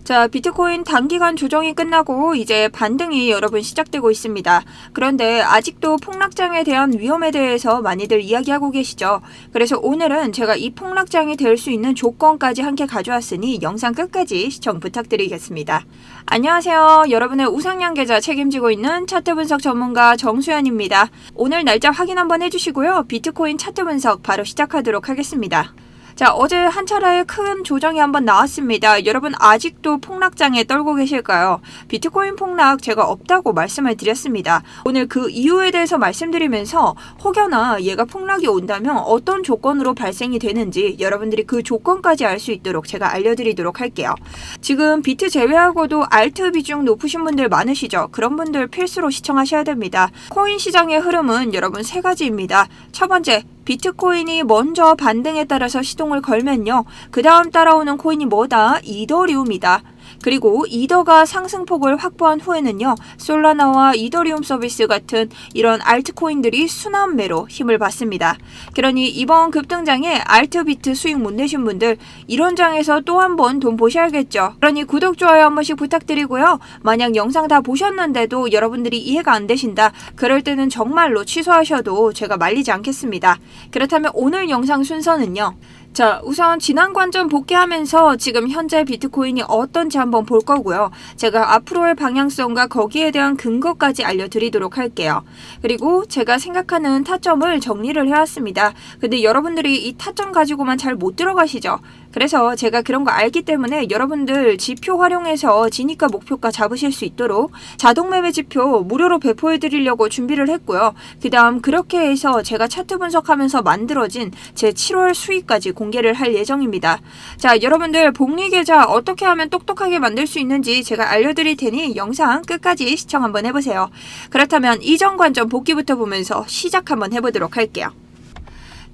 자, 비트코인 단기간 조정이 끝나고 이제 반등이 여러분 시작되고 있습니다. 그런데 아직도 폭락장에 대한 위험에 대해서 많이들 이야기하고 계시죠. 그래서 오늘은 제가 이 폭락장이 될 수 있는 조건까지 함께 가져왔으니 영상 끝까지 시청 부탁드리겠습니다. 안녕하세요. 여러분의 우상향 계좌 책임지고 있는 차트 분석 전문가 정수연입니다. 오늘 날짜 확인 한번 해주시고요. 비트코인 차트 분석 바로 시작하도록 하겠습니다. 자, 어제 한 차례의 큰 조정이 한번 나왔습니다. 여러분 아직도 폭락장에 떨고 계실까요? 비트코인 폭락 제가 없다고 말씀을 드렸습니다. 오늘 그 이유에 대해서 말씀드리면서 혹여나 얘가 폭락이 온다면 어떤 조건으로 발생이 되는지 여러분들이 그 조건까지 알 수 있도록 제가 알려드리도록 할게요. 지금 비트 제외하고도 알트 비중 높으신 분들 많으시죠? 그런 분들 필수로 시청하셔야 됩니다. 코인 시장의 흐름은 여러분 세 가지입니다. 첫 번째, 비트코인이 먼저 반등에 따라서 시동을 걸면요. 그 다음 따라오는 코인이 뭐다? 이더리움이다. 그리고 이더가 상승폭을 확보한 후에는요. 솔라나와 이더리움 서비스 같은 이런 알트코인들이 순환매로 힘을 받습니다. 그러니 이번 급등장에 알트비트 수익 못 내신 분들 이런 장에서 또 한 번 돈 보셔야겠죠. 그러니 구독, 좋아요 한 번씩 부탁드리고요. 만약 영상 다 보셨는데도 여러분들이 이해가 안 되신다. 그럴 때는 정말로 취소하셔도 제가 말리지 않겠습니다. 그렇다면 오늘 영상 순서는요. 자, 우선 지난 관점 복귀하면서 지금 현재 비트코인이 어떤지 한번 볼 거고요. 제가 앞으로의 방향성과 거기에 대한 근거까지 알려드리도록 할게요. 그리고 제가 생각하는 타점을 정리를 해왔습니다. 근데 여러분들이 이 타점 가지고만 잘 못 들어가시죠? 그래서 제가 그런 거 알기 때문에 여러분들 지표 활용해서 진입가 목표가 잡으실 수 있도록 자동 매매 지표 무료로 배포해 드리려고 준비를 했고요. 그 다음 그렇게 해서 제가 차트 분석하면서 만들어진 제 7월 수익까지 공개를 할 예정입니다. 자, 여러분들 복리 계좌 어떻게 하면 똑똑하게 만들 수 있는지 제가 알려드릴 테니 영상 끝까지 시청 한번 해보세요. 그렇다면 이전 관점 복귀부터 보면서 시작 한번 해보도록 할게요.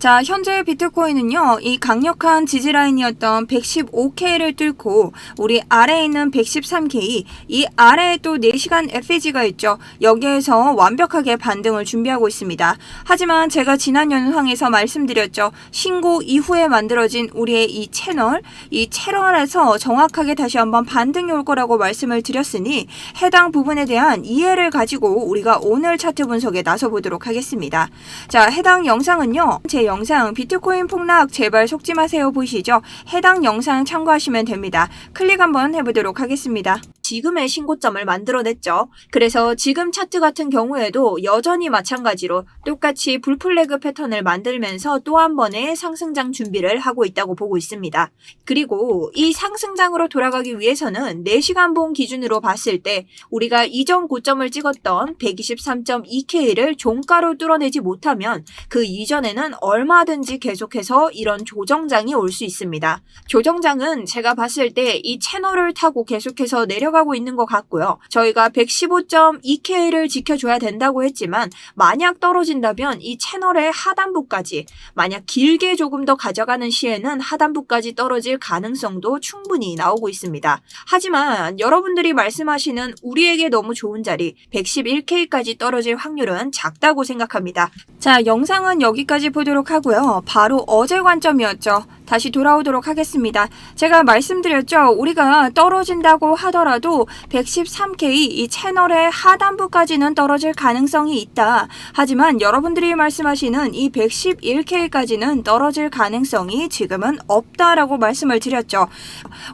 자, 현재 비트코인은요, 이 강력한 지지라인이었던 115K를 뚫고 우리 아래에 있는 113K, 이 아래에 또 4시간 FEG가 있죠. 여기에서 완벽하게 반등을 준비하고 있습니다. 하지만 제가 지난 영상에서 말씀드렸죠. 신고 이후에 만들어진 우리의 이 채널에서 정확하게 다시 한번 반등이 올 거라고 말씀을 드렸으니 해당 부분에 대한 이해를 가지고 우리가 오늘 차트 분석에 나서 보도록 하겠습니다. 자, 해당 영상은요, 제 영상 비트코인 폭락 제발 속지 마세요 보이시죠? 해당 영상 참고하시면 됩니다. 클릭 한번 해보도록 하겠습니다. 지금의 신고점을 만들어냈죠. 그래서 지금 차트 같은 경우에도 여전히 마찬가지로 똑같이 불플래그 패턴을 만들면서 또 한 번의 상승장 준비를 하고 있다고 보고 있습니다. 그리고 이 상승장으로 돌아가기 위해서는 4시간 봉 기준으로 봤을 때 우리가 이전 고점을 찍었던 123.2K를 종가로 뚫어내지 못하면 그 이전에는 얼마든지 계속해서 이런 조정장이 올 수 있습니다. 조정장은 제가 봤을 때 이 채널을 타고 계속해서 내려가고 있는 것 같고요. 저희가 115.2K를 지켜줘야 된다고 했지만 만약 떨어진다면 이 채널의 하단부까지 만약 길게 조금 더 가져가는 시에는 하단부까지 떨어질 가능성도 충분히 나오고 있습니다. 하지만 여러분들이 말씀하시는 우리에게 너무 좋은 자리 111K까지 떨어질 확률은 작다고 생각합니다. 자, 영상은 여기까지 보도록 하고요. 바로 어제 관점이었죠. 다시 돌아오도록 하겠습니다. 제가 말씀드렸죠. 우리가 떨어진다고 하더라도 113K 이 채널의 하단부까지는 떨어질 가능성이 있다. 하지만 여러분들이 말씀하시는 이 111K까지는 떨어질 가능성이 지금은 없다라고 말씀을 드렸죠.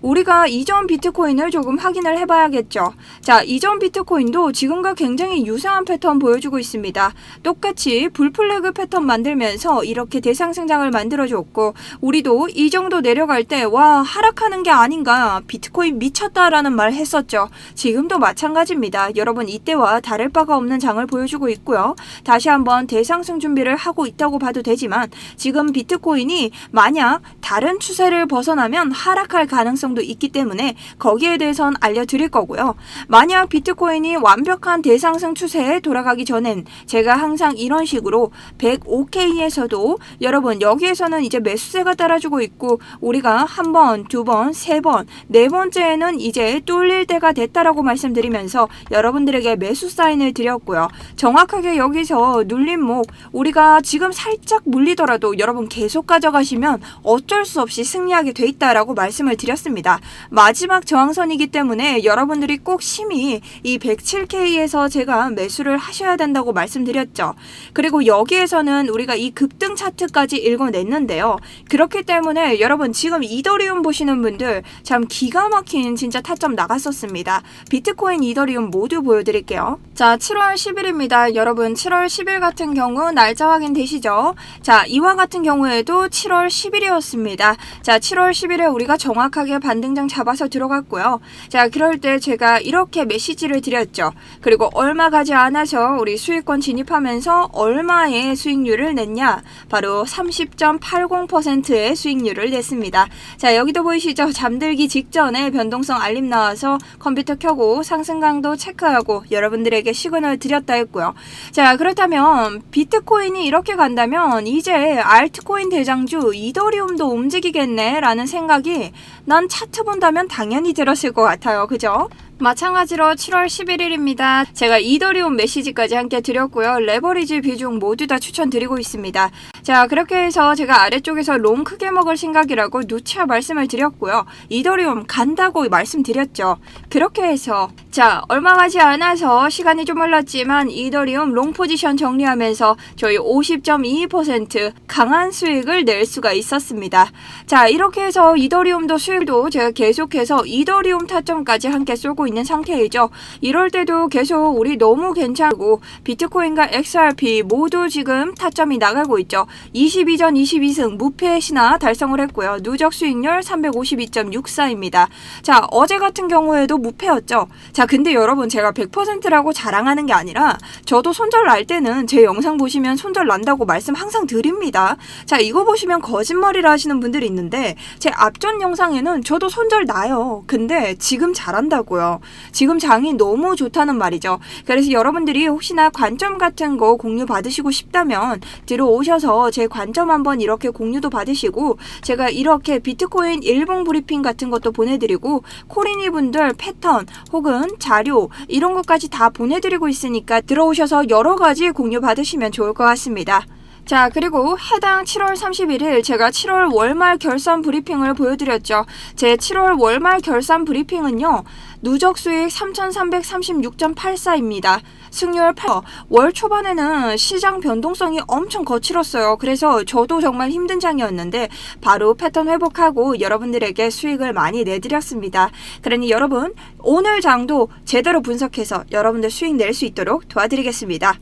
우리가 이전 비트코인을 조금 확인을 해봐야겠죠. 자, 이전 비트코인도 지금과 굉장히 유사한 패턴 보여주고 있습니다. 똑같이 불플래그 패턴 만들면서 이렇게 대상승장을 만들어줬고 우리도 이 정도 내려갈 때 와 하락하는 게 아닌가 비트코인 미쳤다라는 말 했었죠. 지금도 마찬가지입니다. 여러분 이때와 다를 바가 없는 장을 보여주고 있고요. 다시 한번 대상승 준비를 하고 있다고 봐도 되지만 지금 비트코인이 만약 다른 추세를 벗어나면 하락할 가능성도 있기 때문에 거기에 대해서는 알려드릴 거고요. 만약 비트코인이 완벽한 대상승 추세에 돌아가기 전엔 제가 항상 이런 식으로 105K에서도 여러분 여기에서는 이제 매수세가 따라주고 펼치고 있고 우리가 한 번, 두 번, 세 번, 네 번째에는 이제 뚫릴 때가 됐다라고 말씀드리면서 여러분들에게 매수 사인을 드렸고요. 정확하게 여기서 눌림목 우리가 지금 살짝 물리더라도 여러분 계속 가져가시면 어쩔 수 없이 승리하게 돼 있다라고 말씀을 드렸습니다. 마지막 저항선이기 때문에 여러분들이 꼭 심히 이 107K에서 제가 매수를 하셔야 된다고 말씀드렸죠. 그리고 여기에서는 우리가 이 급등 차트까지 읽어냈는데요. 그렇기 때문에 여러분 지금 이더리움 보시는 분들 참 기가 막힌 진짜 타점 나갔었습니다. 비트코인, 이더리움 모두 보여드릴게요. 자, 7월 10일입니다. 여러분 7월 10일 같은 경우 날짜 확인되시죠? 자, 이와 같은 경우에도 7월 10일이었습니다. 자, 7월 10일에 우리가 정확하게 반등장 잡아서 들어갔고요. 자, 그럴 때 제가 이렇게 메시지를 드렸죠. 그리고 얼마 가지 않아서 우리 수익권 진입하면서 얼마의 수익률을 냈냐? 바로 30.80%의 수익률을 냈습니다. 자, 여기도 보이시죠? 잠들기 직전에 변동성 알림 나와서 컴퓨터 켜고 상승 강도 체크하고 여러분들에게 시그널 드렸다 했고요. 자, 그렇다면 비트코인이 이렇게 간다면 이제 알트코인 대장주 이더리움도 움직이겠네 라는 생각이 난 차트 본다면 당연히 들었을 것 같아요. 그죠? 마찬가지로 7월 11일입니다. 제가 이더리움 메시지까지 함께 드렸고요. 레버리지 비중 모두 다 추천드리고 있습니다. 자, 그렇게 해서 제가 아래쪽에서 롱 크게 먹을 생각이라고 누차 말씀을 드렸고요. 이더리움 간다고 말씀드렸죠. 그렇게 해서 자, 얼마 가지 않아서 시간이 좀 흘렀지만 이더리움 롱 포지션 정리하면서 저희 50.22% 강한 수익을 낼 수가 있었습니다. 자, 이렇게 해서 이더리움도 수익도 제가 계속해서 이더리움 타점까지 함께 쏘고 있는 상태이죠. 이럴 때도 계속 우리 너무 괜찮고 비트코인과 XRP 모두 지금 타점이 나가고 있죠. 22전 22승 무패 신화 달성을 했고요. 누적 수익률 352.64입니다. 자, 어제 같은 경우에도 무패였죠. 자, 근데 여러분 제가 100%라고 자랑하는 게 아니라 저도 손절 날 때는 제 영상 보시면 손절 난다고 말씀 항상 드립니다. 자, 이거 보시면 거짓말이라 하시는 분들이 있는데 제 앞전 영상에는 저도 손절 나요. 근데 지금 잘한다고요. 지금 장이 너무 좋다는 말이죠. 그래서 여러분들이 혹시나 관점 같은 거 공유 받으시고 싶다면 들어오셔서 제 관점 한번 이렇게 공유도 받으시고 제가 이렇게 비트코인 일봉 브리핑 같은 것도 보내드리고 코리니 분들 패턴 혹은 자료 이런 것까지 다 보내드리고 있으니까 들어오셔서 여러 가지 공유 받으시면 좋을 것 같습니다. 자, 그리고 해당 7월 31일 제가 7월 월말 결산 브리핑을 보여드렸죠. 제 7월 월말 결산 브리핑은요. 누적 수익 3,336.84입니다. 승률 8%. 월 초반에는 시장 변동성이 엄청 거칠었어요. 그래서 저도 정말 힘든 장이었는데 바로 패턴 회복하고 여러분들에게 수익을 많이 내드렸습니다. 그러니 여러분 오늘 장도 제대로 분석해서 여러분들 수익 낼 수 있도록 도와드리겠습니다.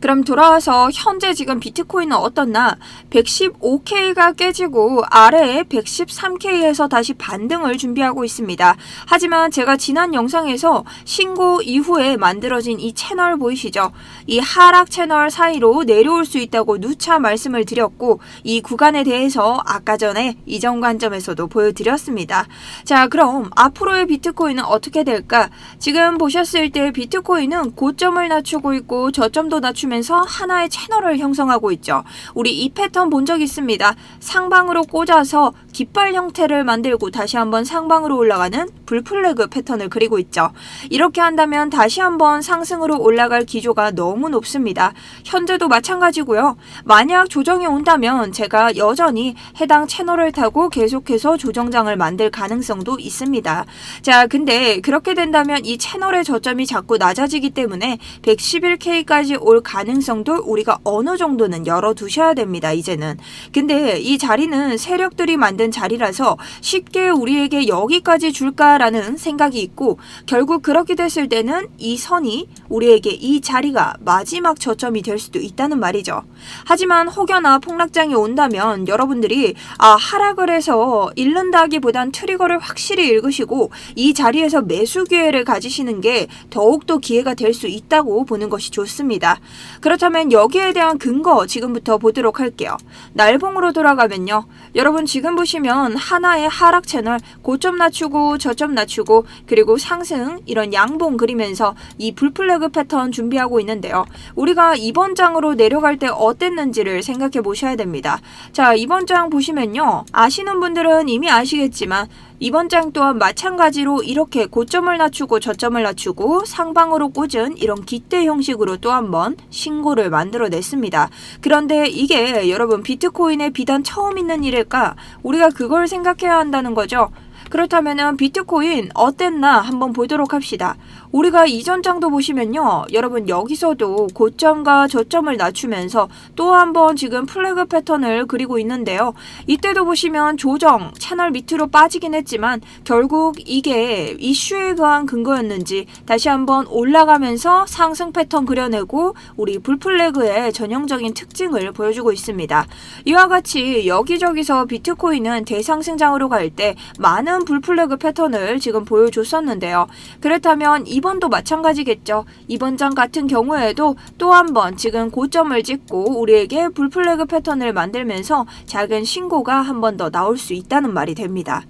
그럼 돌아와서 현재 지금 비트코인은 어떻나 115K가 깨지고 아래에 113K에서 다시 반등을 준비하고 있습니다. 하지만 제가 지난 영상에서 신고 이후에 만들어진 이 채널 보이시죠? 이 하락 채널 사이로 내려올 수 있다고 누차 말씀을 드렸고 이 구간에 대해서 아까 전에 이전 관점에서도 보여드렸습니다. 자, 그럼 앞으로의 비트코인은 어떻게 될까? 지금 보셨을 때 비트코인은 고점을 낮추고 있고 저점도 낮추면서 하나의 채널을 형성하고 있죠. 우리 이 패턴 본 적 있습니다. 상방으로 꽂아서 깃발 형태를 만들고 다시 한번 상방으로 올라가는 불플래그 패턴을 그리고 있죠. 이렇게 한다면 다시 한번 상승으로 올라갈 기조가 너무 높습니다. 현재도 마찬가지고요. 만약 조정이 온다면 제가 여전히 해당 채널을 타고 계속해서 조정장을 만들 가능성도 있습니다. 자, 근데 그렇게 된다면 이 채널의 저점이 자꾸 낮아지기 때문에 111K까지 올 가능성도 우리가 어느 정도는 열어두셔야 됩니다. 이제는. 근데 이 자리는 세력들이 만든 자리라서 쉽게 우리에게 여기까지 줄까라는 생각이 있고 결국 그렇게 됐을 때는 이 선이 우리에게 이 자리가 마지막 저점이 될 수도 있다는 말이죠. 하지만 혹여나 폭락장이 온다면 여러분들이 하락을 해서 잃는다기보단 트리거를 확실히 읽으시고 이 자리에서 매수 기회를 가지시는 게 더욱더 기회가 될 수 있다고 보는 것이 좋습니다. 그렇다면 여기에 대한 근거 지금부터 보도록 할게요. 날봉으로 돌아가면요. 여러분 지금 보시면 하나의 하락 채널 고점 낮추고 저점 낮추고 그리고 상승 이런 양봉 그리면서 이 불플래그 패턴 준비하고 있는데요. 우리가 이번 장으로 내려갈 때 어땠는지를 생각해 보셔야 됩니다. 자, 이번 장 보시면요. 아시는 분들은 이미 아시겠지만 이번 장 또한 마찬가지로 이렇게 고점을 낮추고 저점을 낮추고 상방으로 꽂은 이런 기대 형식으로 또 한 번 신고를 만들어냈습니다. 그런데 이게 여러분 비트코인에 비단 처음 있는 일일까? 우리가 그걸 생각해야 한다는 거죠. 그렇다면 비트코인 어땠나 한번 보도록 합시다. 우리가 이전 장도 보시면요. 여러분 여기서도 고점과 저점을 낮추면서 또 한 번 지금 플래그 패턴을 그리고 있는데요. 이때도 보시면 조정, 채널 밑으로 빠지긴 했지만 결국 이게 이슈에 의한 근거였는지 다시 한번 올라가면서 상승 패턴 그려내고 우리 불플래그의 전형적인 특징을 보여주고 있습니다. 이와 같이 여기저기서 비트코인은 대상승장으로 갈 때 많은 불플래그 패턴을 지금 보여줬었는데요. 그렇다면 이번도 마찬가지겠죠. 이번 장 같은 경우에도 또 한 번 지금 고점을 찍고 우리에게 불플래그 패턴을 만들면서 작은 신고가 한 번 더 나올 수 있다는 말이 됩니다.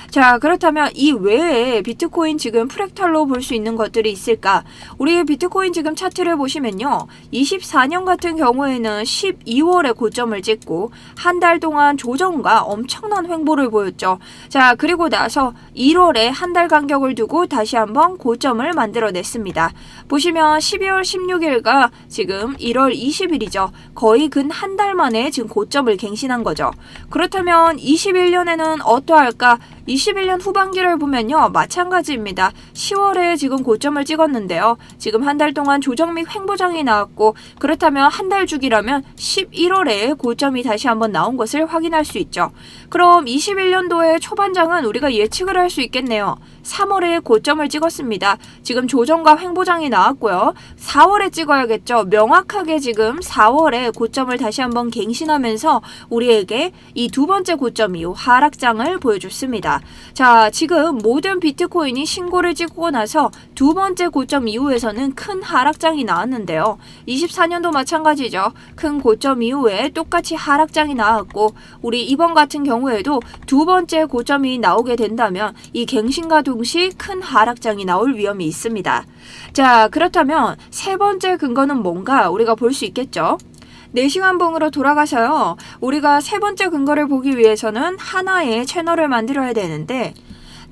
자, 그렇다면 이 외에 비트코인 지금 프랙탈로 볼 수 있는 것들이 있을까? 우리 비트코인 지금 차트를 보시면요. 24년 같은 경우에는 12월에 고점을 찍고 한 달 동안 조정과 엄청난 횡보를 보였죠. 자, 그리고 나서 1월에 한 달 간격을 두고 다시 한번 고점을 만들어냈습니다. 보시면 12월 16일과 지금 1월 20일이죠. 거의 근 한 달 만에 지금 고점을 갱신한 거죠. 그렇다면 21년에는 어떠할까? 21년 후반기를 보면요. 마찬가지입니다. 10월에 지금 고점을 찍었는데요. 지금 한 달 동안 조정 및 횡보장이 나왔고 그렇다면 한 달 주기라면 11월에 고점이 다시 한번 나온 것을 확인할 수 있죠. 그럼 21년도의 초반장은 우리가 예측을 할 수 있겠네요. 3월에 고점을 찍었습니다. 지금 조정과 횡보장이 나왔고요. 4월에 찍어야겠죠. 명확하게 지금 4월에 고점을 다시 한번 갱신하면서 우리에게 이 두 번째 고점 이후 하락장을 보여줬습니다. 자, 지금 모든 비트코인이 신고를 찍고 나서 두 번째 고점 이후에서는 큰 하락장이 나왔는데요. 24년도 마찬가지죠. 큰 고점 이후에 똑같이 하락장이 나왔고 우리 이번 같은 경우에도 두 번째 고점이 나오게 된다면 이 갱신과 동시 큰 하락장이 나올 위험이 있습니다. 자, 그렇다면 세 번째 근거는 뭔가 우리가 볼 수 있겠죠. 4시간봉으로 돌아가서요. 우리가 세 번째 근거를 보기 위해서는 하나의 채널을 만들어야 되는데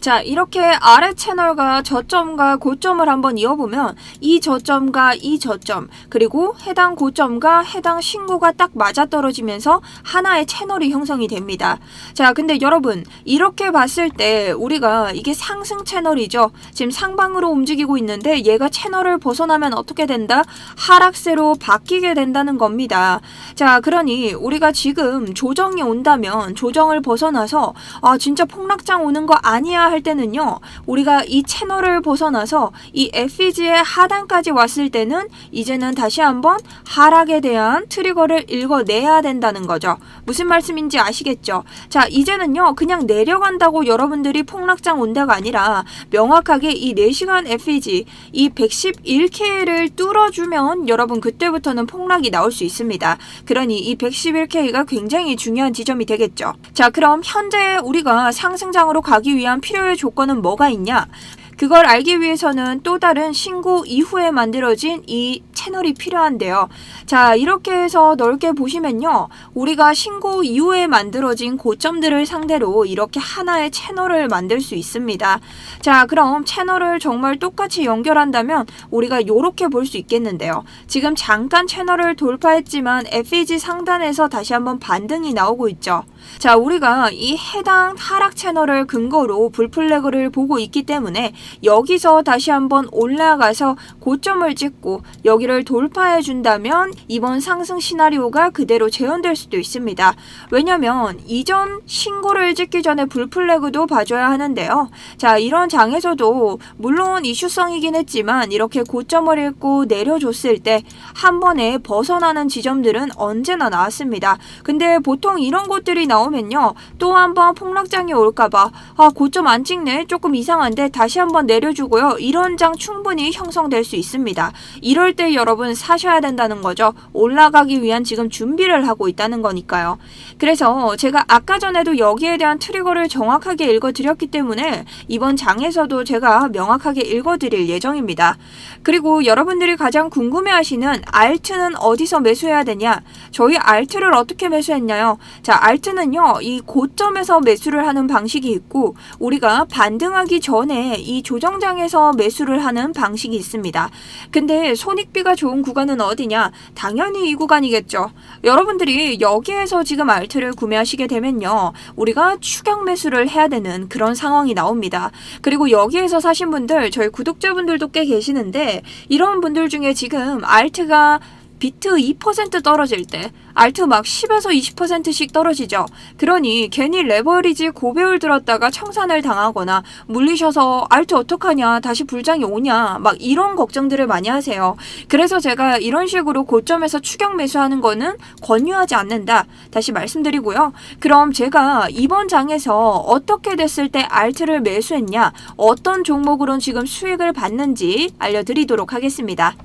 자, 이렇게 아래 채널과 저점과 고점을 한번 이어보면 이 저점과 이 저점 그리고 해당 고점과 해당 신고가 딱 맞아떨어지면서 하나의 채널이 형성이 됩니다. 자, 근데 여러분 이렇게 봤을 때 우리가 이게 상승 채널이죠. 지금 상방으로 움직이고 있는데 얘가 채널을 벗어나면 어떻게 된다? 하락세로 바뀌게 된다는 겁니다. 자, 그러니 우리가 지금 조정이 온다면 조정을 벗어나서 아 진짜 폭락장 오는 거 아니야 할 때는요. 우리가 이 채널을 벗어나서 이 FEG의 하단까지 왔을 때는 이제는 다시 한번 하락에 대한 트리거를 읽어내야 된다는 거죠. 무슨 말씀인지 아시겠죠? 자, 이제는요. 그냥 내려간다고 여러분들이 폭락장 온다가 아니라 명확하게 이 4시간 FEG 이 111K를 뚫어주면 여러분 그때부터는 폭락이 나올 수 있습니다. 그러니 이 111K가 굉장히 중요한 지점이 되겠죠. 자, 그럼 현재 우리가 상승장으로 가기 위한 필요의 조건은 뭐가 있냐? 그걸 알기 위해서는 또 다른 신고 이후에 만들어진 이 채널이 필요한데요. 자, 이렇게 해서 넓게 보시면요. 우리가 신고 이후에 만들어진 고점들을 상대로 이렇게 하나의 채널을 만들 수 있습니다. 자, 그럼 채널을 정말 똑같이 연결한다면 우리가 이렇게 볼 수 있겠는데요. 지금 잠깐 채널을 돌파했지만 FEG 상단에서 다시 한번 반등이 나오고 있죠. 자, 우리가 이 해당 하락 채널을 근거로 불플래그를 보고 있기 때문에 여기서 다시 한번 올라가서 고점을 찍고 여기를 돌파해 준다면 이번 상승 시나리오가 그대로 재현될 수도 있습니다. 왜냐면 이전 신고를 찍기 전에 불플래그도 봐줘야 하는데요. 자, 이런 장에서도 물론 이슈성이긴 했지만 이렇게 고점을 읽고 내려줬을 때 한 번에 벗어나는 지점들은 언제나 나왔습니다. 근데 보통 이런 곳들이 나오면요. 또 한 번 폭락장이 올까봐 아 고점 안 찍네 조금 이상한데 다시 한번 내려주고요. 이런 장 충분히 형성될 수 있습니다. 이럴 때 빨리 여러분 사셔야 된다는 거죠. 올라가기 위한 지금 준비를 하고 있다는 거니까요. 그래서 제가 아까 전에도 여기에 대한 트리거를 정확하게 읽어드렸기 때문에 이번 장에서도 제가 명확하게 읽어드릴 예정입니다. 그리고 여러분들이 가장 궁금해하시는 알트는 어디서 매수해야 되냐? 저희 알트를 어떻게 매수했나요? 자, 알트는요, 이 고점에서 매수를 하는 방식이 있고 우리가 반등하기 전에 이 조정장에서 매수를 하는 방식이 있습니다. 근데 손익비가 좋은 구간은 어디냐? 당연히 이 구간이겠죠. 여러분들이 여기에서 지금 알트를 구매하시게 되면요, 우리가 추격 매수를 해야 되는 그런 상황이 나옵니다. 그리고 여기에서 사신 분들, 저희 구독자분들도 꽤 계시는데 이런 분들 중에 지금 알트가 비트 2% 떨어질 때 알트 막 10에서 20%씩 떨어지죠. 그러니 괜히 레버리지 고배율 들었다가 청산을 당하거나 물리셔서 알트 어떡하냐, 다시 불장이 오냐, 막 이런 걱정들을 많이 하세요. 그래서 제가 이런 식으로 고점에서 추격 매수하는 거는 권유하지 않는다, 다시 말씀드리고요. 그럼 제가 이번 장에서 어떻게 됐을 때 알트를 매수했냐, 어떤 종목으로 지금 수익을 받는지 알려드리도록 하겠습니다.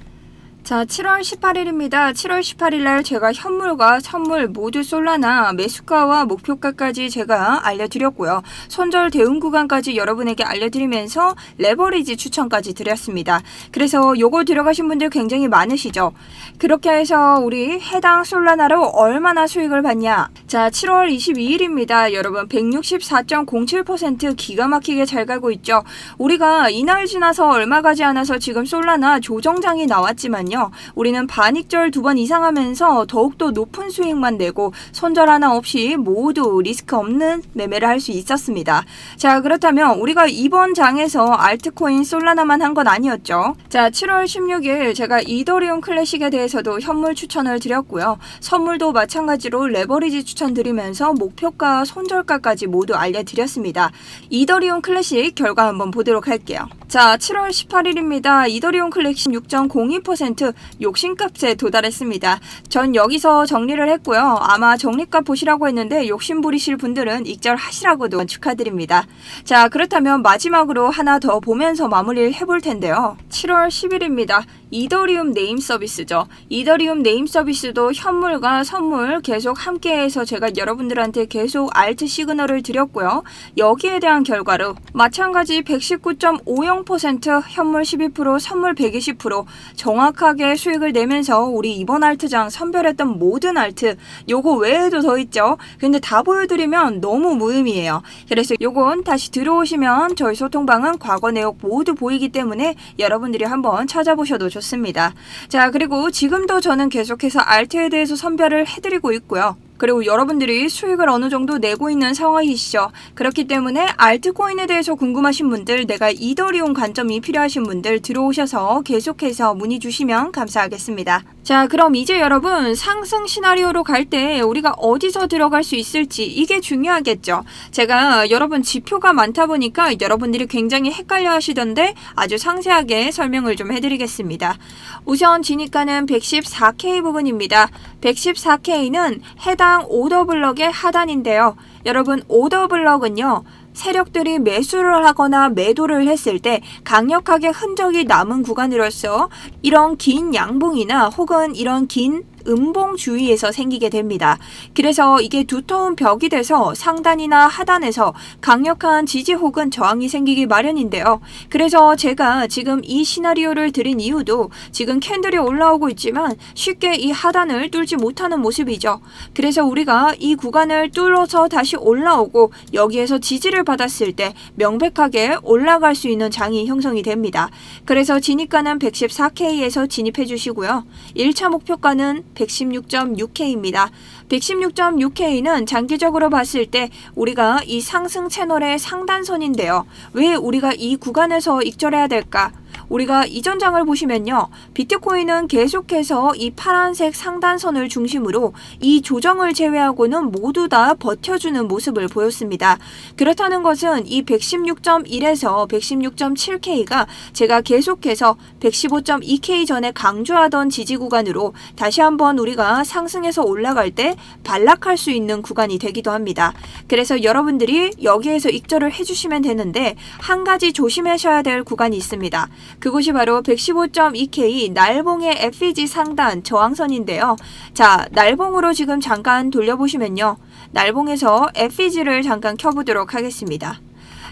자, 7월 18일입니다. 7월 18일날 제가 현물과 선물 모두 솔라나 매수가와 목표가까지 제가 알려드렸고요. 손절 대응 구간까지 여러분에게 알려드리면서 레버리지 추천까지 드렸습니다. 그래서 요거 들어가신 분들 굉장히 많으시죠? 그렇게 해서 우리 해당 솔라나로 얼마나 수익을 받냐? 자, 7월 22일입니다. 여러분 164.07% 기가 막히게 잘 가고 있죠? 우리가 이날 지나서 얼마 가지 않아서 지금 솔라나 조정장이 나왔지만요, 우리는 반익절 2번 이상 하면서 더욱더 높은 수익만 내고 손절 하나 없이 모두 리스크 없는 매매를 할 수 있었습니다. 자, 그렇다면 우리가 이번 장에서 알트코인 솔라나만 한 건 아니었죠. 자, 7월 16일 제가 이더리움 클래식에 대해서도 현물 추천을 드렸고요. 선물도 마찬가지로 레버리지 추천드리면서 목표가, 손절가까지 모두 알려드렸습니다. 이더리움 클래식 결과 한번 보도록 할게요. 자, 7월 18일입니다. 이더리움 클래식 6.02% 욕심값에 도달했습니다. 전 여기서 정리를 했고요. 아마 정리값 보시라고 했는데 욕심 부리실 분들은 익절하시라고도 축하드립니다. 자, 그렇다면 마지막으로 하나 더 보면서 마무리를 해볼 텐데요. 7월 10일입니다. 이더리움 네임 서비스죠. 이더리움 네임 서비스도 현물과 선물 계속 함께해서 제가 여러분들한테 계속 알트 시그널을 드렸고요. 여기에 대한 결과로 마찬가지 119.50% 현물 12%, 선물 120% 정확하게 수익을 내면서 우리 이번 알트장 선별했던 모든 알트, 요거 외에도 더 있죠. 근데 다 보여드리면 너무 무의미해요. 그래서 요건 다시 들어오시면 저희 소통방은 과거 내역 모두 보이기 때문에 여러분들이 한번 찾아보셔도 좋습니다. 자, 그리고 지금도 저는 계속해서 알트에 대해서 선별을 해드리고 있고요. 그리고 여러분들이 수익을 어느 정도 내고 있는 상황이시죠. 그렇기 때문에 알트코인에 대해서 궁금하신 분들, 내가 이더리움 관점이 필요하신 분들 들어오셔서 계속해서 문의 주시면 감사하겠습니다. 자, 그럼 이제 여러분 상승 시나리오로 갈 때 우리가 어디서 들어갈 수 있을지, 이게 중요하겠죠. 제가 여러분 지표가 많다 보니까 여러분들이 굉장히 헷갈려 하시던데 아주 상세하게 설명을 좀 해드리겠습니다. 우선 진입가는 114K 부분입니다. 114K는 해당 오더블럭의 하단인데요. 여러분 오더블럭은요, 세력들이 매수를 하거나 매도를 했을 때 강력하게 흔적이 남은 구간으로서 이런 긴 양봉이나 혹은 이런 긴 음봉 주위에서 생기게 됩니다. 그래서 이게 두터운 벽이 돼서 상단이나 하단에서 강력한 지지 혹은 저항이 생기기 마련인데요. 그래서 제가 지금 이 시나리오를 드린 이유도 지금 캔들이 올라오고 있지만 쉽게 이 하단을 뚫지 못하는 모습이죠. 그래서 우리가 이 구간을 뚫어서 다시 올라오고 여기에서 지지를 받았을 때 명백하게 올라갈 수 있는 장이 형성이 됩니다. 그래서 진입가는 114K에서 진입해 주시고요. 1차 목표가는 116.6K입니다. 116.6K는 장기적으로 봤을 때 우리가 이 상승 채널의 상단선인데요. 왜 우리가 이 구간에서 익절해야 될까? 우리가 이전 장을 보시면요, 비트코인은 계속해서 이 파란색 상단선을 중심으로 이 조정을 제외하고는 모두 다 버텨주는 모습을 보였습니다. 그렇다는 것은 이 116.1에서 116.7K가 제가 계속해서 115.2K 전에 강조하던 지지 구간으로 다시 한번 우리가 상승해서 올라갈 때 반락할 수 있는 구간이 되기도 합니다. 그래서 여러분들이 여기에서 익절을 해주시면 되는데 한 가지 조심하셔야 될 구간이 있습니다. 그곳이 바로 115.2K 날봉의 FEG 상단 저항선인데요. 자, 날봉으로 지금 잠깐 돌려보시면요. 날봉에서 FEG를 잠깐 켜보도록 하겠습니다.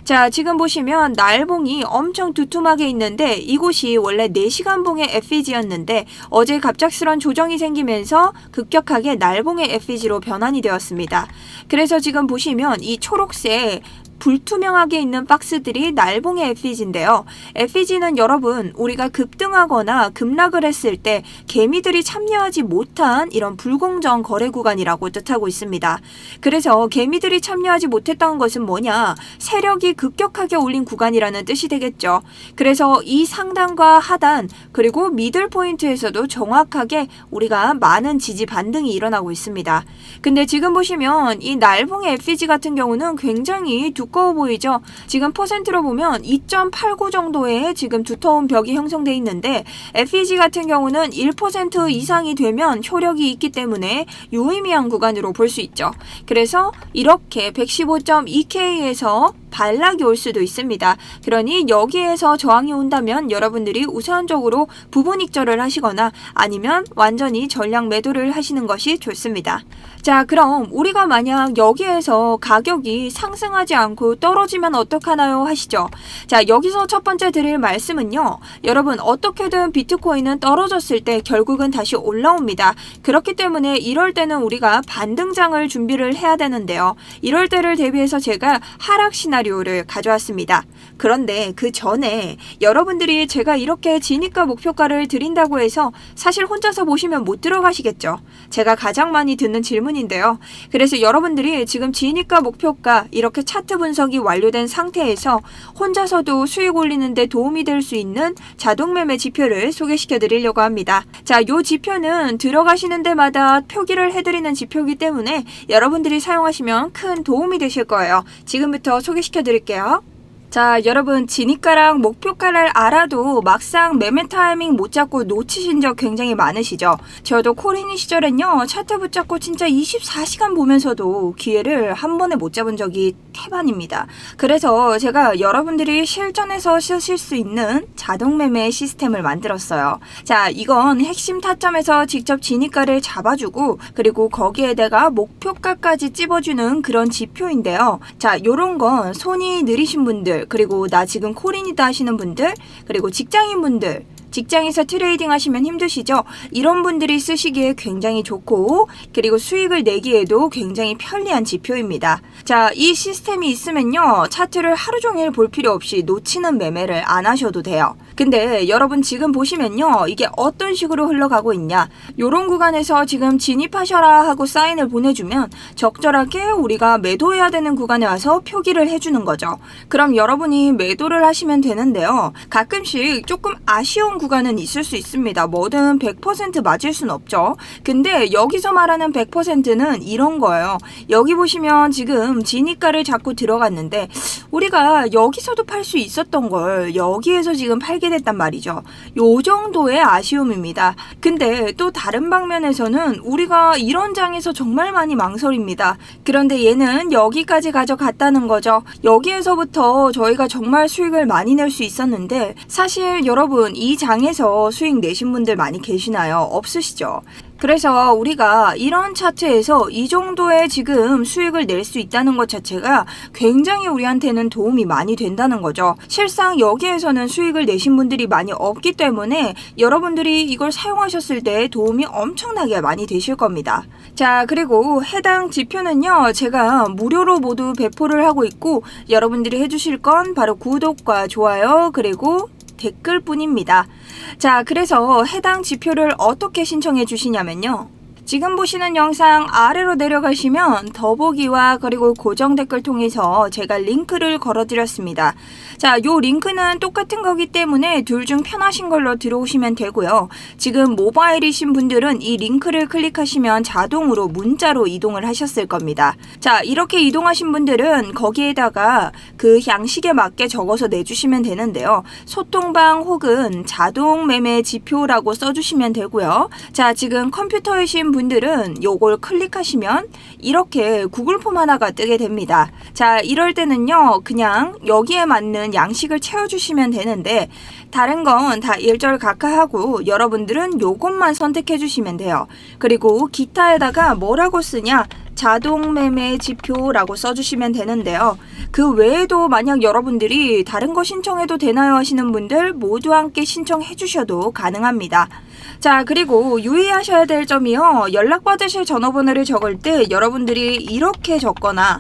자, 지금 보시면 날봉이 엄청 두툼하게 있는데 이곳이 원래 4시간봉의 FEG였는데 어제 갑작스런 조정이 생기면서 급격하게 날봉의 FEG로 변환이 되었습니다. 그래서 지금 보시면 이 초록색 불투명하게 있는 박스들이 날봉의 FEG인데요. FEG는 여러분 우리가 급등하거나 급락을 했을 때 개미들이 참여하지 못한 이런 불공정 거래 구간이라고 뜻하고 있습니다. 그래서 개미들이 참여하지 못했던 것은 뭐냐? 세력이 급격하게 올린 구간이라는 뜻이 되겠죠. 그래서 이 상단과 하단 그리고 미들 포인트에서도 정확하게 우리가 많은 지지 반등이 일어나고 있습니다. 근데 지금 보시면 이 날봉의 FEG 같은 경우는 굉장히 두꺼워 보이죠? 지금 퍼센트로 보면 2.89 정도의 지금 두터운 벽이 형성되어 있는데 FEG 같은 경우는 1% 이상이 되면 효력이 있기 때문에 유의미한 구간으로 볼 수 있죠. 그래서 이렇게 115.2K에서 반락이 올 수도 있습니다. 그러니 여기에서 저항이 온다면 여러분들이 우선적으로 부분 익절을 하시거나 아니면 완전히 전량 매도를 하시는 것이 좋습니다. 자, 그럼 우리가 만약 여기에서 가격이 상승하지 않고 떨어지면 어떡하나요 하시죠. 자, 여기서 첫 번째 드릴 말씀은요. 여러분 어떻게든 비트코인은 떨어졌을 때 결국은 다시 올라옵니다. 그렇기 때문에 이럴 때는 우리가 반등장을 준비를 해야 되는데요. 이럴 때를 대비해서 제가 하락 시나리오를 가져왔습니다. 그런데 그 전에 여러분들이 제가 이렇게 진입가 목표가를 드린다고 해서 사실 혼자서 보시면 못 들어가시겠죠. 제가 가장 많이 듣는 질문인데요. 그래서 여러분들이 지금 진입가 목표가 이렇게 차트 분석이 완료된 상태에서 혼자서도 수익 올리는데 도움이 될 수 있는 자동 매매 지표를 소개시켜 드리려고 합니다. 자, 요 지표는 들어가시는 데마다 표기를 해드리는 지표이기 때문에 여러분들이 사용하시면 큰 도움이 되실 거예요. 지금부터 소개시켜 드릴게요. 자, 여러분 진입가랑 목표가를 알아도 막상 매매 타이밍 못 잡고 놓치신 적 굉장히 많으시죠? 저도 코리니 시절엔요 차트 붙잡고 진짜 24시간 보면서도 기회를 한 번에 못 잡은 적이 태반입니다. 그래서 제가 여러분들이 실전에서 쓰실 수 있는 자동 매매 시스템을 만들었어요. 자, 이건 핵심 타점에서 직접 진입가를 잡아주고 그리고 거기에다가 목표가까지 찝어주는 그런 지표인데요. 자, 요런 건 손이 느리신 분들 그리고 나 지금 코린이다 하시는 분들 그리고 직장인분들 직장에서 트레이딩 하시면 힘드시죠? 이런 분들이 쓰시기에 굉장히 좋고 그리고 수익을 내기에도 굉장히 편리한 지표입니다. 자, 이 시스템이 있으면요 차트를 하루 종일 볼 필요 없이 놓치는 매매를 안 하셔도 돼요. 근데 여러분 지금 보시면요 이게 어떤 식으로 흘러가고 있냐, 요런 구간에서 지금 진입하셔라 하고 사인을 보내주면 적절하게 우리가 매도해야 되는 구간에 와서 표기를 해주는 거죠. 그럼 여러분이 매도를 하시면 되는데요, 가끔씩 조금 아쉬운 구간은 있을 수 있습니다. 뭐든 100% 맞을 순 없죠. 근데 여기서 말하는 100%는 이런 거예요. 여기 보시면 지금 진입가를 잡고 들어갔는데 우리가 여기서도 팔 수 있었던 걸 여기에서 지금 팔게 됐단 말이죠. 요 정도의 아쉬움입니다. 근데 또 다른 방면에서는 우리가 이런 장에서 정말 많이 망설입니다. 그런데 얘는 여기까지 가져갔다는 거죠. 여기에서부터 저희가 정말 수익을 많이 낼 수 있었는데 사실 여러분 이 장에서 수익 내신 분들 많이 계시나요? 없으시죠? 그래서 우리가 이런 차트에서 이 정도의 지금 수익을 낼 수 있다는 것 자체가 굉장히 우리한테는 도움이 많이 된다는 거죠. 실상 여기에서는 수익을 내신 분들이 많이 없기 때문에 여러분들이 이걸 사용하셨을 때 도움이 엄청나게 많이 되실 겁니다. 자, 그리고 해당 지표는요 제가 무료로 모두 배포를 하고 있고 여러분들이 해주실 건 바로 구독과 좋아요 그리고 댓글뿐입니다. 자, 그래서 해당 지표를 어떻게 신청해 주시냐면요. 지금 보시는 영상 아래로 내려가시면 더보기와 그리고 고정 댓글 통해서 제가 링크를 걸어드렸습니다. 자, 요 링크는 똑같은 거기 때문에 둘 중 편하신 걸로 들어오시면 되고요. 지금 모바일이신 분들은 이 링크를 클릭하시면 자동으로 문자로 이동을 하셨을 겁니다. 자, 이렇게 이동하신 분들은 거기에다가 그 양식에 맞게 적어서 내주시면 되는데요. 소통방 혹은 자동 매매 지표라고 써주시면 되고요. 자, 지금 컴퓨터이신 분들은 요걸 클릭하시면 이렇게 구글 폼 하나가 뜨게 됩니다. 자, 이럴 때는요, 그냥 여기에 맞는 양식을 채워주시면 되는데 다른 건 다 일절각하하고 여러분들은 요것만 선택해 주시면 돼요. 그리고 기타에다가 뭐라고 쓰냐? 자동 매매 지표라고 써주시면 되는데요. 그 외에도 만약 여러분들이 다른 거 신청해도 되나요 하시는 분들 모두 함께 신청해 주셔도 가능합니다. 자, 그리고 유의하셔야 될 점이요. 연락받으실 전화번호를 적을 때 여러분들이 이렇게 적거나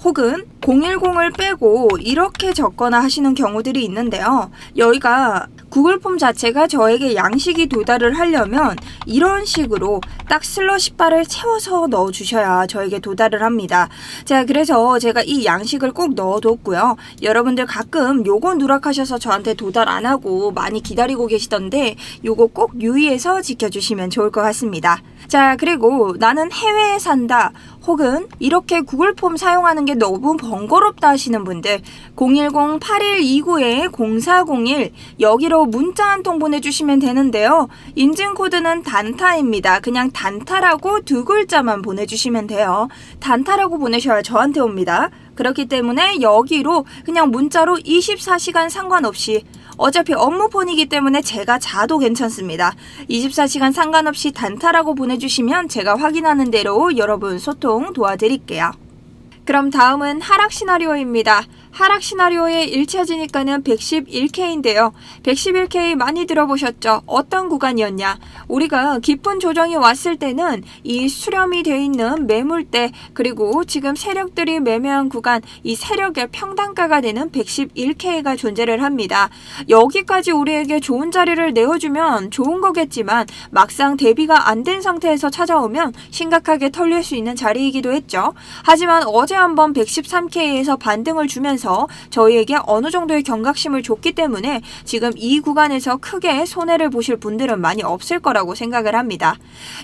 혹은 010을 빼고 이렇게 적거나 하시는 경우들이 있는데요. 여기가 구글 폼 자체가 저에게 양식이 도달을 하려면 이런 식으로 딱 슬러시 바를 채워서 넣어주셔야 저에게 도달을 합니다. 자, 그래서 제가 이 양식을 꼭 넣어뒀고요. 여러분들 가끔 요거 누락하셔서 저한테 도달 안 하고 많이 기다리고 계시던데 요거 꼭 유의해서 지켜주시면 좋을 것 같습니다. 자, 그리고 나는 해외에 산다. 혹은 이렇게 구글 폼 사용하는 게 너무 번거롭다 하시는 분들 010-8129-0401 여기로 문자 한 통 보내주시면 되는데요. 인증코드는 단타입니다. 그냥 단타라고 두 글자만 보내주시면 돼요. 단타라고 보내셔야 저한테 옵니다. 그렇기 때문에 여기로 그냥 문자로 24시간 상관없이 어차피 업무폰이기 때문에 제가 자도 괜찮습니다. 24시간 상관없이 단타라고 보내주시면 제가 확인하는 대로 여러분 소통 도와드릴게요. 그럼 다음은 하락 시나리오입니다. 하락 시나리오에 일치해지니까는 111K인데요. 111K 많이 들어보셨죠? 어떤 구간이었냐? 우리가 깊은 조정이 왔을 때는 이 수렴이 되어 있는 매물대 그리고 지금 세력들이 매매한 구간 이 세력의 평단가가 되는 111K가 존재를 합니다. 여기까지 우리에게 좋은 자리를 내어주면 좋은 거겠지만 막상 대비가 안 된 상태에서 찾아오면 심각하게 털릴 수 있는 자리이기도 했죠. 하지만 어제 한번 113K에서 반등을 주면서 저희에게 어느 정도의 경각심을 줬기 때문에 지금 이 구간에서 크게 손해를 보실 분들은 많이 없을 거라고 생각을 합니다.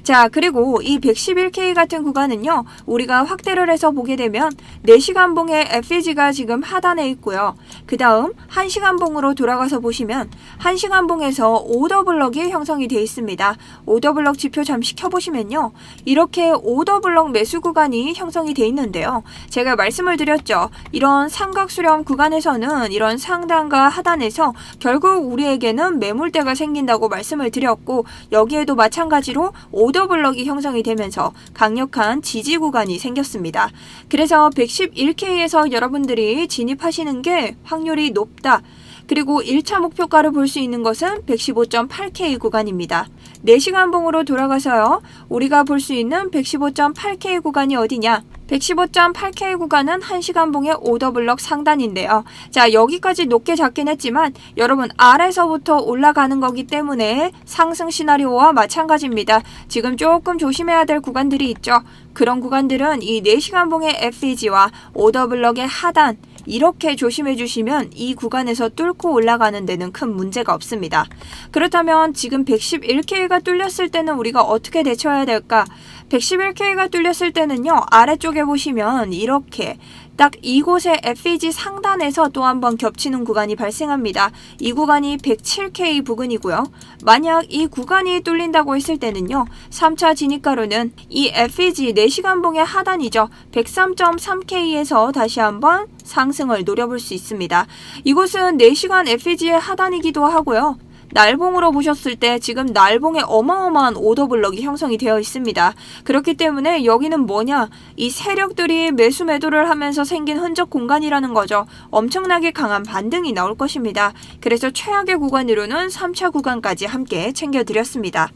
자, 그리고 이 111K 같은 구간은요. 우리가 확대를 해서 보게 되면 4시간봉의 FEG가 지금 하단에 있고요. 그 다음 1시간봉으로 돌아가서 보시면 1시간봉에서 오더블럭이 형성이 되어 있습니다. 오더블럭 지표 잠시 켜보시면요. 이렇게 오더블럭 매수 구간이 형성이 되어 있는데요. 제가 말씀을 드렸죠. 이런 삼각 수렴 구간에서는 이런 상단과 하단에서 결국 우리에게는 매물대가 생긴다고 말씀을 드렸고 여기에도 마찬가지로 오더블럭이 형성이 되면서 강력한 지지 구간이 생겼습니다. 그래서 111K에서 여러분들이 진입하시는 게 확률이 높다. 그리고 1차 목표가를 볼 수 있는 것은 115.8K 구간입니다. 4시간봉으로 돌아가서요. 우리가 볼 수 있는 115.8K 구간이 어디냐? 115.8K 구간은 1시간봉의 오더블럭 상단인데요. 자, 여기까지 높게 잡긴 했지만 여러분 아래서부터 올라가는 거기 때문에 상승 시나리오와 마찬가지입니다. 지금 조금 조심해야 될 구간들이 있죠. 그런 구간들은 이 4시간봉의 FEG와 오더블럭의 하단 이렇게 조심해 주시면 이 구간에서 뚫고 올라가는 데는 큰 문제가 없습니다. 그렇다면 지금 111K가 뚫렸을 때는 우리가 어떻게 대처해야 될까? 111K가 뚫렸을 때는요. 아래쪽에 보시면 이렇게 딱 이곳의 FEG 상단에서 또 한번 겹치는 구간이 발생합니다. 이 구간이 107K 부근이고요. 만약 이 구간이 뚫린다고 했을 때는요. 3차 진입가로는 이 FEG 4시간봉의 하단이죠. 103.3K에서 다시 한번 상승을 노려볼 수 있습니다. 이곳은 4시간 FEG의 하단이기도 하고요. 날봉으로 보셨을 때 지금 날봉에 어마어마한 오더블럭이 형성이 되어 있습니다. 그렇기 때문에 여기는 뭐냐? 이 세력들이 매수 매도를 하면서 생긴 흔적 공간이라는 거죠. 엄청나게 강한 반등이 나올 것입니다. 그래서 최악의 구간으로는 3차 구간까지 함께 챙겨드렸습니다.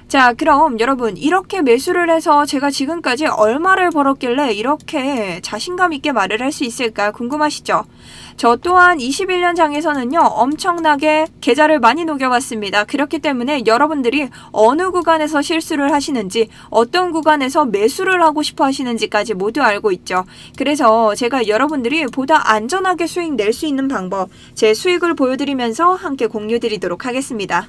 자, 그럼 여러분 이렇게 매수를 해서 제가 지금까지 얼마를 벌었길래 이렇게 자신감 있게 말을 할 수 있을까 궁금하시죠? 저 또한 21년 장에서는요 엄청나게 계좌를 많이 녹여봤습니다. 그렇기 때문에 여러분들이 어느 구간에서 실수를 하시는지 어떤 구간에서 매수를 하고 싶어 하시는지까지 모두 알고 있죠. 그래서 제가 여러분들이 보다 안전하게 수익 낼 수 있는 방법 제 수익을 보여드리면서 함께 공유드리도록 하겠습니다.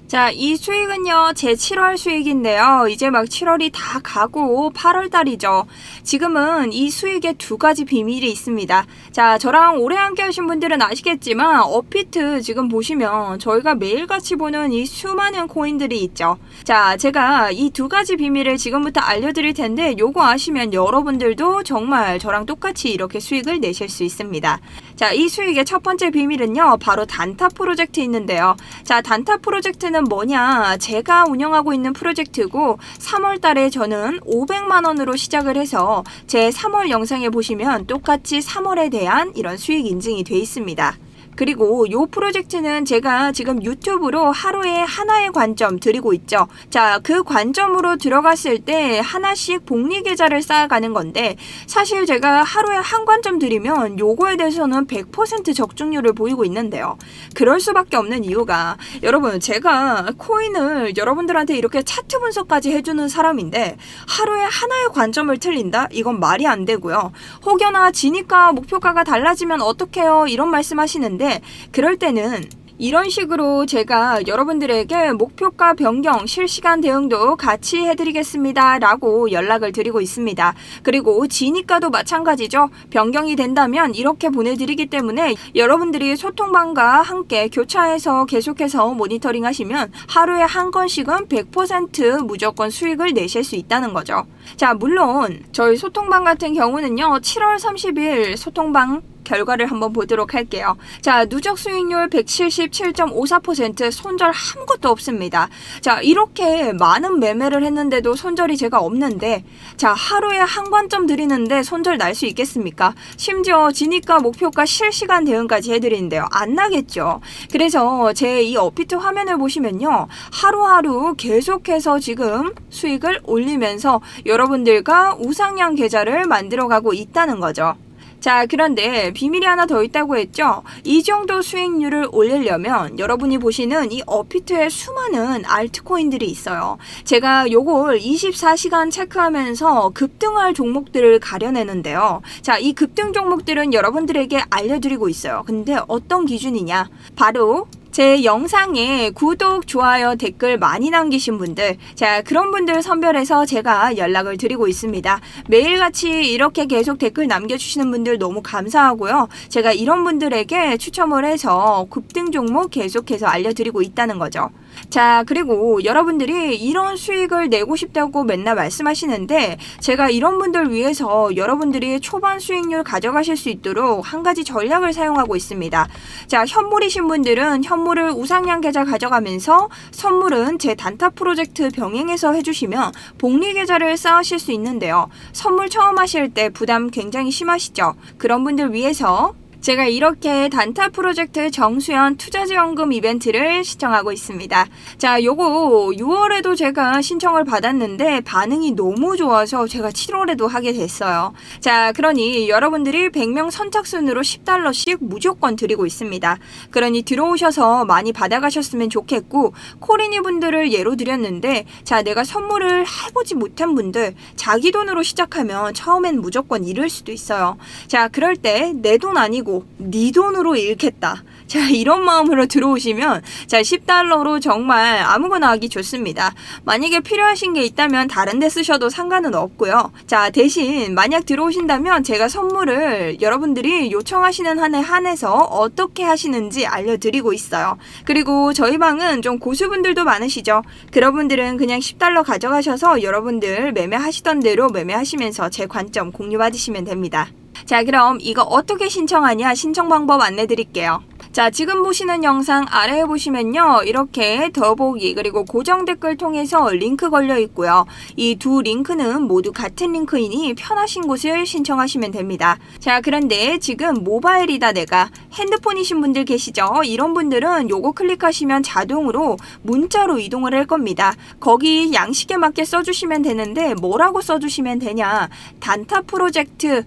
자, 이 수익은요, 제 7월 수익인데요. 이제 막 7월이 다 가고 8월 달이죠. 지금은 이 수익에 두 가지 비밀이 있습니다. 자, 저랑 오래 함께 하신 분들은 아시겠지만, 업비트 지금 보시면 저희가 매일같이 보는 이 수많은 코인들이 있죠. 자, 제가 이 두 가지 비밀을 지금부터 알려드릴 텐데, 요거 아시면 여러분들도 정말 저랑 똑같이 이렇게 수익을 내실 수 있습니다. 자, 이 수익의 첫 번째 비밀은요, 바로 단타 프로젝트 있는데요. 자, 단타 프로젝트는 뭐냐? 제가 운영하고 있는 프로젝트고 3월 달에 저는 500만 원으로 시작을 해서 제 3월 영상에 보시면 똑같이 3월에 대한 이런 수익 인증이 돼 있습니다. 그리고 이 프로젝트는 제가 지금 유튜브로 하루에 하나의 관점 드리고 있죠. 자, 그 관점으로 들어갔을 때 하나씩 복리 계좌를 쌓아가는 건데 사실 제가 하루에 한 관점 드리면 요거에 대해서는 100% 적중률을 보이고 있는데요. 그럴 수밖에 없는 이유가 여러분 제가 코인을 여러분들한테 이렇게 차트 분석까지 해주는 사람인데 하루에 하나의 관점을 틀린다? 이건 말이 안 되고요. 혹여나 지니까 목표가가 달라지면 어떡해요? 이런 말씀 하시는데 그럴 때는 이런 식으로 제가 여러분들에게 목표가 변경, 실시간 대응도 같이 해드리겠습니다 라고 연락을 드리고 있습니다. 그리고 지니가도 마찬가지죠. 변경이 된다면 이렇게 보내드리기 때문에 여러분들이 소통방과 함께 교차해서 계속해서 모니터링 하시면 하루에 한 건씩은 100% 무조건 수익을 내실 수 있다는 거죠. 자, 물론 저희 소통방 같은 경우는요. 7월 30일 소통방 결과를 한번 보도록 할게요. 자, 누적 수익률 177.54%, 손절 아무것도 없습니다. 자, 이렇게 많은 매매를 했는데도 손절이 제가 없는데 자, 하루에 한 관점 드리는데 손절 날 수 있겠습니까? 심지어 지니가 목표가 실시간 대응까지 해드리는데요. 안 나겠죠. 그래서 제 이 업비트 화면을 보시면요. 하루하루 계속해서 지금 수익을 올리면서 여러분들과 우상향 계좌를 만들어가고 있다는 거죠. 자, 그런데 비밀이 하나 더 있다고 했죠? 이 정도 수익률을 올리려면 여러분이 보시는 이 업비트에 수많은 알트코인들이 있어요. 제가 요걸 24시간 체크하면서 급등할 종목들을 가려내는데요. 자, 이 급등 종목들은 여러분들에게 알려드리고 있어요. 근데 어떤 기준이냐? 바로 제 영상에 구독, 좋아요, 댓글 많이 남기신 분들, 자, 그런 분들 선별해서 제가 연락을 드리고 있습니다. 매일같이 이렇게 계속 댓글 남겨주시는 분들 너무 감사하고요. 제가 이런 분들에게 추첨을 해서 급등 종목 계속해서 알려드리고 있다는 거죠. 자, 그리고 여러분들이 이런 수익을 내고 싶다고 맨날 말씀하시는데 제가 이런 분들 위해서 여러분들이 초반 수익률 가져가실 수 있도록 한 가지 전략을 사용하고 있습니다. 자, 현물이신 분들은 현물을 우상향 계좌 가져가면서 선물은 제 단타 프로젝트 병행해서 해주시면 복리 계좌를 쌓으실 수 있는데요. 선물 처음 하실 때 부담 굉장히 심하시죠? 그런 분들 위해서 제가 이렇게 단타 프로젝트 정수연 투자지원금 이벤트를 신청하고 있습니다. 자, 요거 6월에도 제가 신청을 받았는데 반응이 너무 좋아서 제가 7월에도 하게 됐어요. 자, 그러니 여러분들이 100명 선착순으로 $10씩 무조건 드리고 있습니다. 그러니 들어오셔서 많이 받아가셨으면 좋겠고 코리니 분들을 예로 드렸는데 자, 내가 선물을 해보지 못한 분들 자기 돈으로 시작하면 처음엔 무조건 잃을 수도 있어요. 자, 그럴 때 내 돈 아니고 네 돈으로 잃겠다. 자, 이런 마음으로 들어오시면 자, $10로 정말 아무거나 하기 좋습니다. 만약에 필요하신 게 있다면 다른 데 쓰셔도 상관은 없고요. 자, 대신 만약 들어오신다면 제가 선물을 여러분들이 요청하시는 한에 한해서 어떻게 하시는지 알려드리고 있어요. 그리고 저희 방은 좀 고수분들도 많으시죠. 그런 분들은 그냥 $10 가져가셔서 여러분들 매매하시던 대로 매매하시면서 제 관점 공유받으시면 됩니다. 자, 그럼 이거 어떻게 신청하냐 신청 방법 안내 드릴게요. 자, 지금 보시는 영상 아래에 보시면요. 이렇게 더보기 그리고 고정 댓글 통해서 링크 걸려 있고요. 이 두 링크는 모두 같은 링크이니 편하신 곳을 신청하시면 됩니다. 자, 그런데 지금 모바일이다 내가 핸드폰이신 분들 계시죠? 이런 분들은 요거 클릭하시면 자동으로 문자로 이동을 할 겁니다. 거기 양식에 맞게 써주시면 되는데 뭐라고 써주시면 되냐? 단타 프로젝트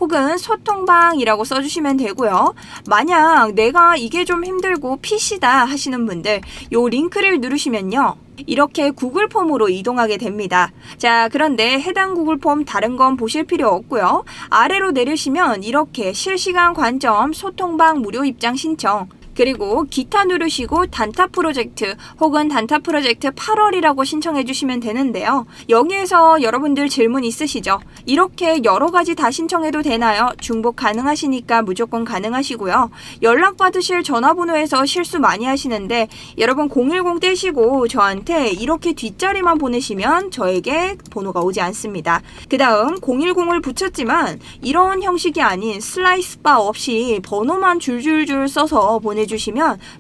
혹은 소통방이라고 써주시면 되고요. 만약 내가 이게 좀 힘들고 PC다 하시는 분들 요 링크를 누르시면요. 이렇게 구글 폼으로 이동하게 됩니다. 자, 그런데 해당 구글 폼 다른 건 보실 필요 없고요. 아래로 내리시면 이렇게 실시간 관점 소통방 무료 입장 신청 그리고 기타 누르시고 단타 프로젝트 혹은 단타 프로젝트 8월이라고 신청해 주시면 되는데요. 여기에서 여러분들 질문 있으시죠? 이렇게 여러 가지 다 신청해도 되나요? 중복 가능하시니까 무조건 가능하시고요. 연락 받으실 전화번호에서 실수 많이 하시는데 여러분 010 떼시고 저한테 이렇게 뒷자리만 보내시면 저에게 번호가 오지 않습니다. 그 다음 010을 붙였지만 이런 형식이 아닌 슬라이스 바 없이 번호만 줄줄줄 써서 보내주시면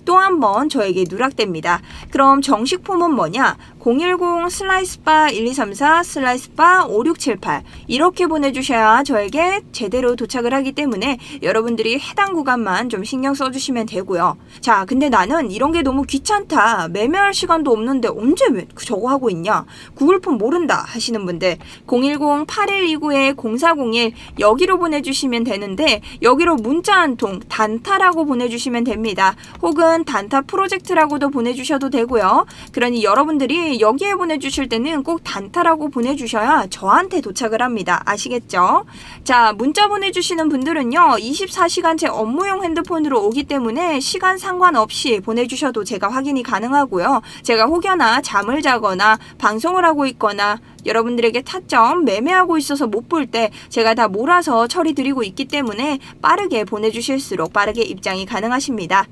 또 한 번 저에게 누락됩니다. 그럼 정식 폼은 뭐냐? 010 슬라이스 바 1234 슬라이스 바 5678 이렇게 보내주셔야 저에게 제대로 도착을 하기 때문에 여러분들이 해당 구간만 좀 신경 써주시면 되고요. 자, 근데 나는 이런 게 너무 귀찮다. 매매할 시간도 없는데 언제 저거 하고 있냐? 구글폼 모른다 하시는 분들 010-8129-0401 여기로 보내주시면 되는데 여기로 문자 한 통 단타라고 보내주시면 됩니다. 혹은 단타 프로젝트라고도 보내주셔도 되고요. 그러니 여러분들이 여기에 보내주실 때는 꼭 단타라고 보내주셔야 저한테 도착을 합니다. 아시겠죠? 자, 문자 보내주시는 분들은요 24시간 제 업무용 핸드폰으로 오기 때문에 시간 상관없이 보내주셔도 제가 확인이 가능하고요. 제가 혹여나 잠을 자거나 방송을 하고 있거나 여러분들에게 타점 매매하고 있어서 못 볼 때 제가 다 몰아서 처리 드리고 있기 때문에 빠르게 보내주실수록 빠르게 입장이 가능하십니다.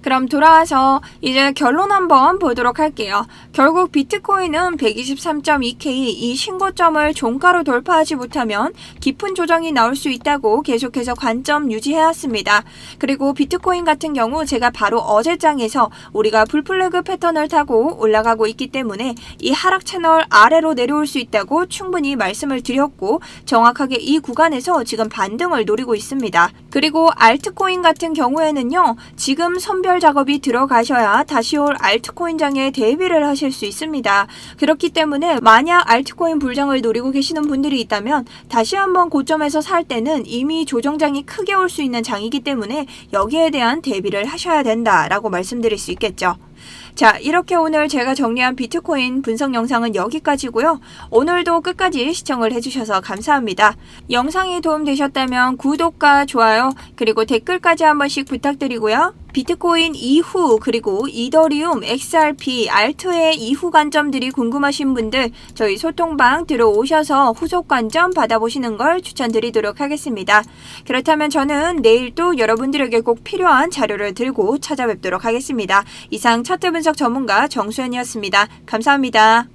그럼 돌아와서 이제 결론 한번 보도록 할게요. 결국 비트코인은 123.2K 이 신고점을 종가로 돌파하지 못하면 깊은 조정이 나올 수 있다고 계속해서 관점 유지해왔습니다. 그리고 비트코인 같은 경우 제가 바로 어제장에서 우리가 불플래그 패턴을 타고 올라가고 있기 때문에 이 하락 채널 아래로 내려올 수 있다고 충분히 말씀을 드렸고 정확하게 이 구간에서 지금 반등을 노리고 있습니다. 그리고 알트코인 같은 경우에는요 지금 선별 작업이 들어가셔야 다시 올 알트코인장에 대비를 하실 수 있습니다. 그렇기 때문에 만약 알트코인 불장을 노리고 계시는 분들이 있다면 다시 한번 고점에서 살 때는 이미 조정장이 크게 올 수 있는 장이기 때문에 여기에 대한 대비를 하셔야 된다라고 말씀드릴 수 있겠죠. 자, 이렇게 오늘 제가 정리한 비트코인 분석 영상은 여기까지고요. 오늘도 끝까지 시청을 해주셔서 감사합니다. 영상이 도움되셨다면 구독과 좋아요 그리고 댓글까지 한 번씩 부탁드리고요. 비트코인 이후 그리고 이더리움, XRP, 알트의 이후 관점들이 궁금하신 분들 저희 소통방 들어오셔서 후속 관점 받아보시는 걸 추천드리도록 하겠습니다. 그렇다면 저는 내일 또 여러분들에게 꼭 필요한 자료를 들고 찾아뵙도록 하겠습니다. 이상 차트 분석 전문가 정수연이었습니다. 감사합니다.